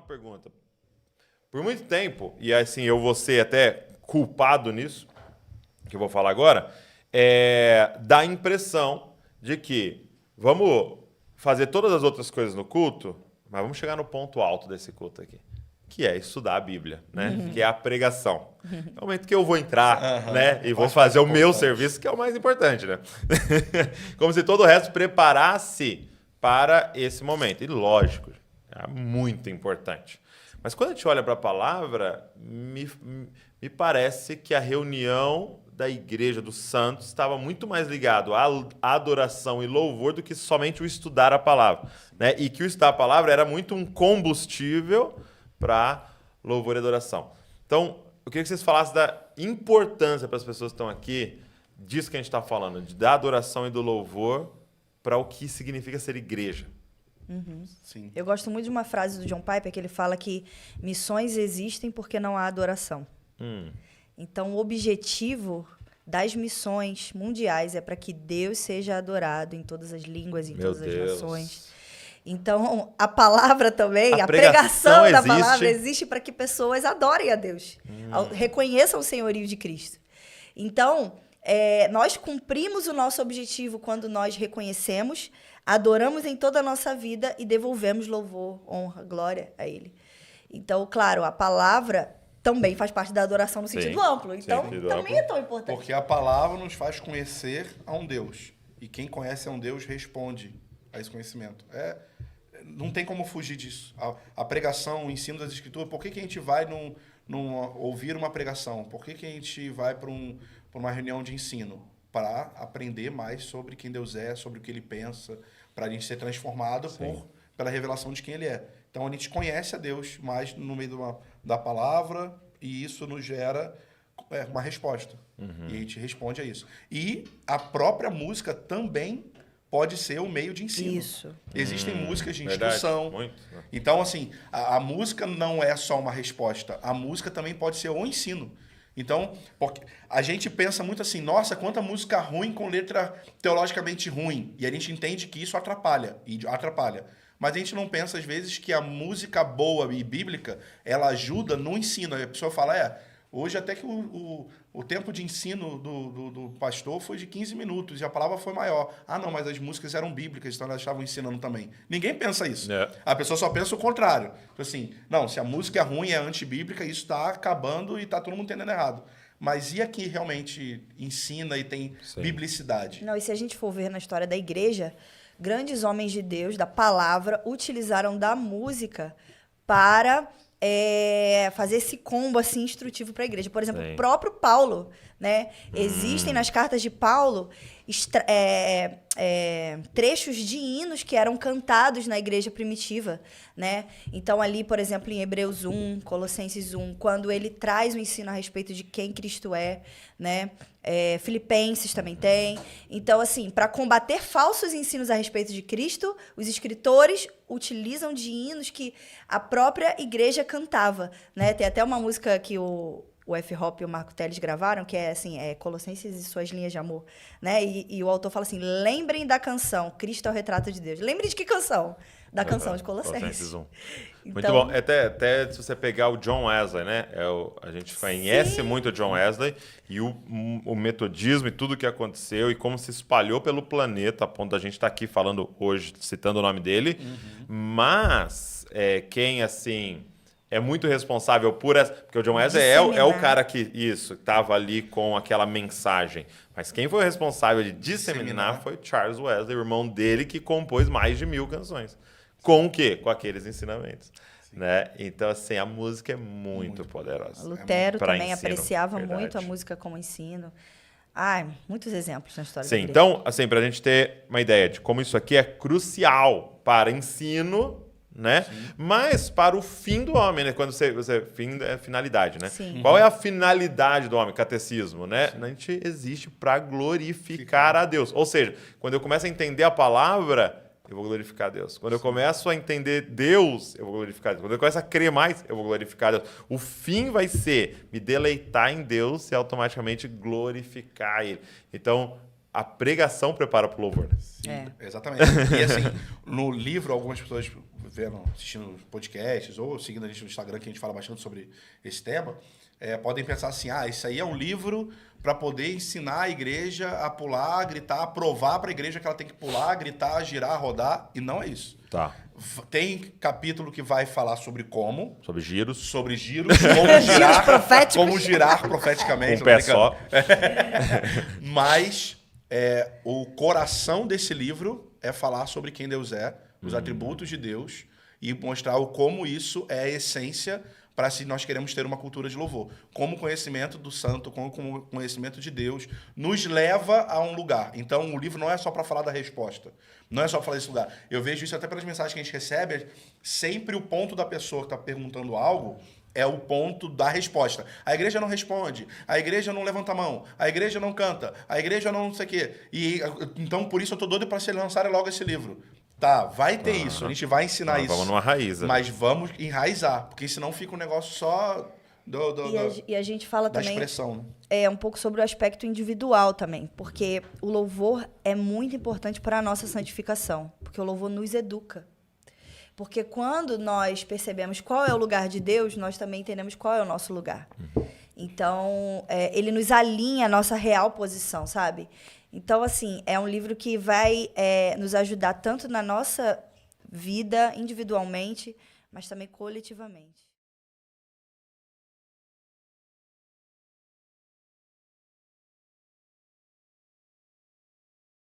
uma pergunta. Por muito tempo, e assim, eu vou ser até culpado nisso, que eu vou falar agora, dá a impressão de que vamos fazer todas as outras coisas no culto, mas vamos chegar no ponto alto desse culto aqui, que é estudar a Bíblia, né? Que é a pregação. É o momento que eu vou entrar, né? E vou fazer o meu serviço, que é o mais importante, né? Como se todo o resto preparasse para esse momento. E lógico, é muito importante. Mas quando a gente olha para a palavra, me parece que a reunião da igreja dos santos estava muito mais ligado à adoração e louvor do que somente o estudar a palavra, né? E que o estudar a palavra era muito um combustível para louvor e adoração. Então, eu queria que vocês falassem da importância para as pessoas que estão aqui disso que a gente está falando, da adoração e do louvor para o que significa ser igreja. Sim. Eu gosto muito de uma frase do John Piper que ele fala que missões existem porque não há adoração. Então, o objetivo das missões mundiais é para que Deus seja adorado em todas as línguas, em todas as nações. Então, a palavra também, a pregação da palavra existe para que pessoas adorem a Deus, reconheçam o senhorio de Cristo. Então, nós cumprimos o nosso objetivo quando nós reconhecemos, adoramos em toda a nossa vida e devolvemos louvor, honra, glória a Ele. Então, claro, a palavra também faz parte da adoração no sentido amplo. Então, também é tão importante. Porque a palavra nos faz conhecer a um Deus. E quem conhece a um Deus responde a esse conhecimento. Não tem como fugir disso. A pregação, o ensino das Escrituras, por que a gente vai ouvir uma pregação? Por que a gente vai para uma reunião de ensino? Para aprender mais sobre quem Deus é, sobre o que Ele pensa, para a gente ser transformado pela revelação de quem Ele é. Então, a gente conhece a Deus mais no meio da palavra e isso nos gera uma resposta. E a gente responde a isso. E a própria música também pode ser o meio de ensino. Isso. Existem músicas de instrução. Muito. Então, assim, a música não é só uma resposta. A música também pode ser o ensino. Então, porque a gente pensa muito assim, nossa, quanta música ruim com letra teologicamente ruim. E a gente entende que isso atrapalha. Mas a gente não pensa, às vezes, que a música boa e bíblica, ela ajuda no ensino. Aí a pessoa fala, hoje até que o tempo de ensino do pastor foi de 15 minutos e a palavra foi maior. Ah, não, mas as músicas eram bíblicas, então elas estavam ensinando também. Ninguém pensa isso. A pessoa só pensa o contrário. Assim, não, se a música é ruim, é antibíblica, isso está acabando e está todo mundo entendendo errado. Mas e aqui realmente ensina e tem biblicidade? Não, e se a gente for ver na história da igreja, grandes homens de Deus, da palavra, utilizaram da música para fazer esse combo assim, instrutivo para a igreja. Por exemplo, o próprio Paulo, né? Existem nas cartas de Paulo trechos de hinos que eram cantados na igreja primitiva, né? Então, ali, por exemplo, em Hebreus 1, Colossenses 1, quando ele traz o ensino a respeito de quem Cristo é, né? Filipenses também tem. Então, assim, para combater falsos ensinos a respeito de Cristo, os escritores utilizam de hinos que a própria igreja cantava, né? Tem até uma música que o F-Hop e o Marco Teles gravaram, que é assim, Colossenses e suas linhas de amor, né? E o autor fala assim, lembrem da canção, Cristo é o retrato de Deus. Lembrem de que canção? Da canção de Colossenses. Então, muito bom. Até se você pegar o John Wesley, né? A gente conhece muito o John Wesley e o metodismo e tudo que aconteceu e como se espalhou pelo planeta, a ponto da gente estar aqui falando hoje, citando o nome dele. Mas quem, assim, é muito responsável por essa... Porque o John Wesley é o cara que estava ali com aquela mensagem. Mas quem foi o responsável de disseminar foi Charles Wesley, o irmão dele, que compôs mais de 1000 canções. Com o quê? Com aqueles ensinamentos. Né? Então, assim, a música é muito poderosa. Lutero também apreciava muito a música como ensino. Muitos exemplos na história da igreja. Então, assim, para a gente ter uma ideia de como isso aqui é crucial para ensino, né? Mas para o fim do homem, né? Quando fim é finalidade, né? Qual é a finalidade do homem? Catecismo, né? A gente existe para glorificar a Deus. Ou seja, quando eu começo a entender a palavra, eu vou glorificar a Deus. Quando eu começo a entender Deus, eu vou glorificar a Deus. Quando eu começo a crer mais, eu vou glorificar a Deus. O fim vai ser me deleitar em Deus e automaticamente glorificar Ele. Então, a pregação prepara para o louvor. Sim, exatamente. E assim, no livro, algumas pessoas vendo, assistindo podcasts ou seguindo a gente no Instagram, que a gente fala bastante sobre esse tema, podem pensar assim, isso aí é um livro para poder ensinar a igreja a pular, gritar, provar para a igreja que ela tem que pular, gritar, girar, rodar, e não é isso. Tá. Tem capítulo que vai falar sobre como. Sobre giros. Sobre giros, como girar. Como girar profeticamente. Com um pé só. Mas o coração desse livro é falar sobre quem Deus é, os atributos de Deus, e mostrar como isso é a essência para se nós queremos ter uma cultura de louvor. Como o conhecimento do santo, como o conhecimento de Deus nos leva a um lugar. Então, o livro não é só para falar da resposta. Não é só para falar desse lugar. Eu vejo isso até pelas mensagens que a gente recebe. Sempre o ponto da pessoa que está perguntando algo é o ponto da resposta. A igreja não responde, a igreja não levanta a mão, a igreja não canta, a igreja não sei o quê. Então, por isso eu estou doido para se lançar logo esse livro. Tá, vai ter isso, a gente vai ensinar isso. Vamos numa raiz. Mas vamos enraizar, porque senão fica um negócio só e a gente fala da também expressão. Um pouco sobre o aspecto individual também, porque o louvor é muito importante para a nossa santificação, porque o louvor nos educa. Porque quando nós percebemos qual é o lugar de Deus, nós também entendemos qual é o nosso lugar. Então, ele nos alinha a nossa real posição, sabe? Então, assim, é um livro que vai nos ajudar tanto na nossa vida individualmente, mas também coletivamente.